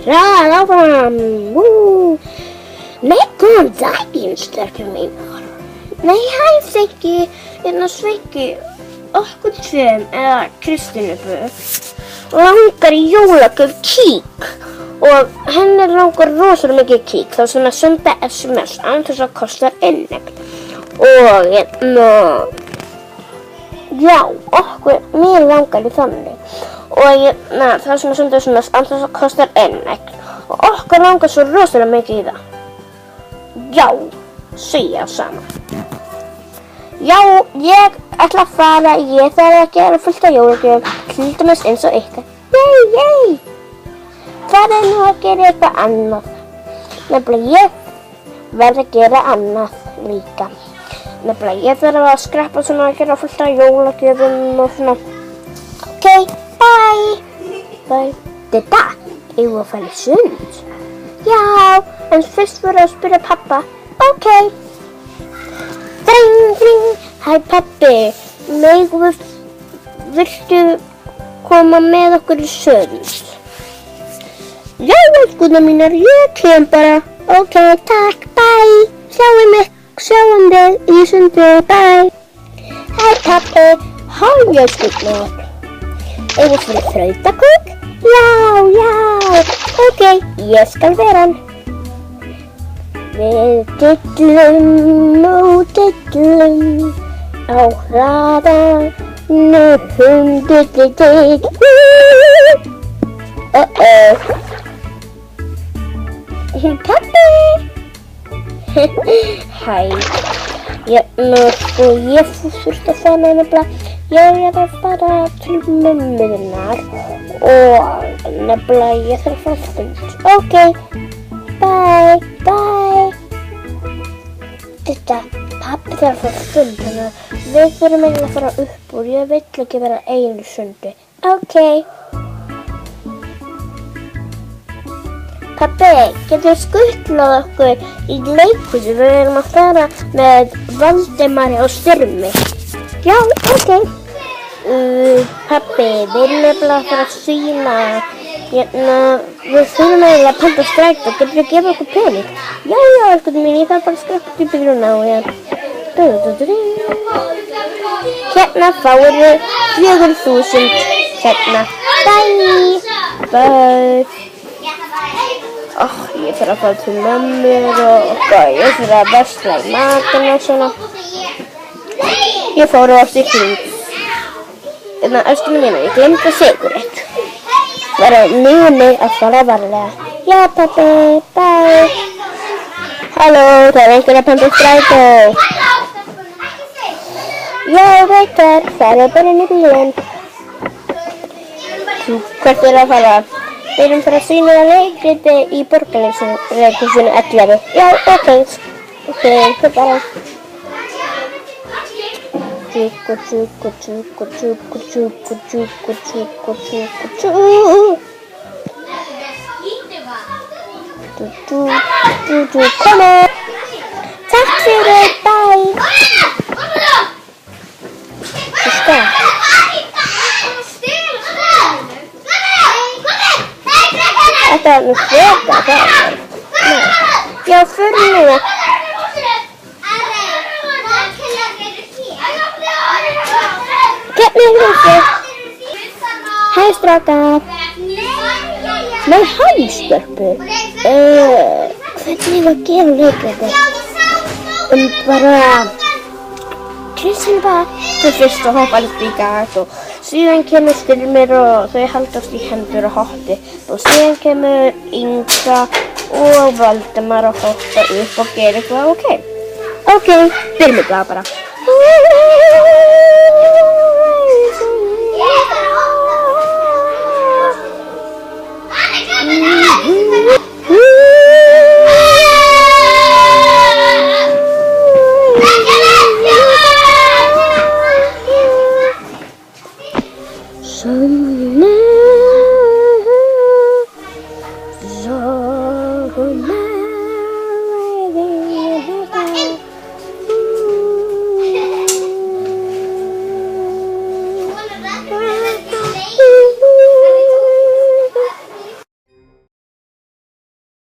Hraðað áfram! Nei, góðan daginn, stelpur mínar. Nei, hæ, Sveiki, okkur tveim eða Kristínu langar í jólagjöf kík og henni langar rosalega mikið kík þá sem að senda SMS án þess að kosta inneign og já, mér langar í þannig og það sem að senda SMS án þess að kosta inneign og okkur langar svo rosalega mikið í það. Já, segja saman. Já, ég ætla að fara, ég þarf að gera fullt af jólagjöfum, til dæmis eins og ykkar. Yey! Það nú að gera eitthvað annað. Nefnilega ég verð að gera annað líka. Nefnilega ég þarf að skreppa svona að gera fullt af jólagjöfum og svona. Ok, bye! Bye. Þetta, eigum við að fara í sund? Já, en fyrst verður að spyrja pappa. Ok. Dring, dring. Hæ pappi, viltu koma með okkur í sund? Já, elskurnar mínar, ég kem bara. Ok, takk, bye. Sjáum við í sundi, bye. Hæ pappi, hæ elskurnar. Eigum við fyrir þrautakók? Já, ok, ég skal vera hann. Við dillum á hraðanum dill. Pappi! Hæ, ég þurfti að fara nefnilega. Ég er að fara til mömmuðinnar og nefnilega ég þarf að fara á fund. Ok, bye. Þetta, pappi þarf að fara á fund, þannig að við þurfum eiginlega að fara upp úr. Ég vill ekki vera einu sundi. Ok. Pappi, getur skuttlað okkur í leikhúsi? Við erum að fara með Valdimari og Styrmi. Já, ok. Pappi, við erum nefnilega að fara að sýna. Við þurfum eiginlega að panta strætó. Getur þú að gefa okkur pening? Já, elskurnar mín, ég þarf bara að skreppa upp í grunna og hérna fáirðu 4.000. Hérna, bye. Ég þarf að fara til mömmur og ég þarf að versla í matinn og svona. Ég fór á hring. Elskurnar mínar, ég glemdi að segja ykkur eitt. Bara muni að fara varlega. Já, pappi, bye. Halló, það er einhver að panta strætó. Já, veikar, farðu bara inn í bílinn. Hvert er að fara? Við erum að sýna leikriti í Borgarleikhúsinu 11. Já, ok, það bara. Kom on! Takk fyrir, bye! Þetta er nú sveka það. Já, fyrir nú. Hvernig er þetta? Hæ, strákar. Nei, hæ, störpur. Hvernig var að gera leikriti? Bara... Kristín bara fyrst og hoppa allt í gat og síðan kemur Styrmir og þau haldast í hendur og hoppi og síðan kemur Inga og Valdimar og hoppa upp og gera eitthvað ok, byrjum við bara.